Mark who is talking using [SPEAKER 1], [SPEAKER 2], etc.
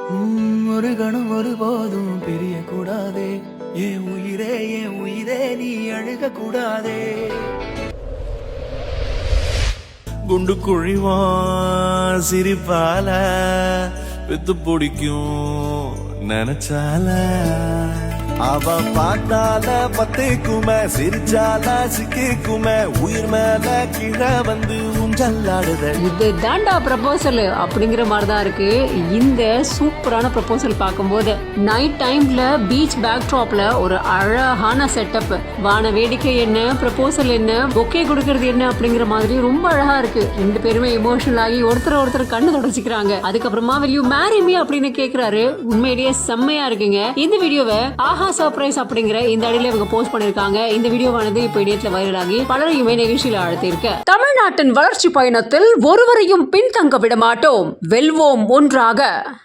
[SPEAKER 1] ஒரு கணம் ஒருபோதும் பிரிய கூடாதே, என் உயிரே நீ அழுக கூடாதே. குண்டு குழிவான் சிரிப்பால வித்து பிடிக்கும் நினைச்சால, அவ பார்த்தால பத்துக்குமே சிரிச்சால சிக்குமே, உயிர் மேல கீழே வந்து ஊஞ்சல்லாடுத.
[SPEAKER 2] இது தாண்டா ப்ரப்போசல் அப்படிங்கிற மாதிரி தான் இருக்கு இந்த சூப்பரான ப்ரப்போசல் பார்க்கும்போது. நைட் டைம்ல பீச் பேக்ட்ராப்ல ஒரு அழகான செட்டப், வான வேடிக்கை என்ன, ப்ரப்போசல் என்ன, பொக்கே கொடுக்கறது என்ன அப்படிங்கிற மாதிரி ரொம்ப அழகா இருக்கு. ரெண்டு பேருமே எமோஷனல் ஆகி ஒருத்தர் கண்ணு தொடச்சிக்கிறாங்க. அதுக்கப்புறமா will you marry me அப்படின்னு கேக்குறாரு. உண்மையிலேயே செம்மையா இருக்குங்க. இந்த வீடியோவை ஆஹா சர்ப்ரைஸ் அப்படிங்கிற இந்த அடியில இவங்க போஸ்ட் பண்ணிருக்காங்க. இந்த வீடியோவானது இப்ப இணையத்துல வைரல் ஆகி பலரையுமே நிகழ்ச்சியில அழைத்திருக்கு. தமிழ்நாட்டின் வளர்ச்சி பயணத்தில் ஒருவரையும் பின்தங்க விட மாட்டோம், வெல்வோம் ஒன்றாக.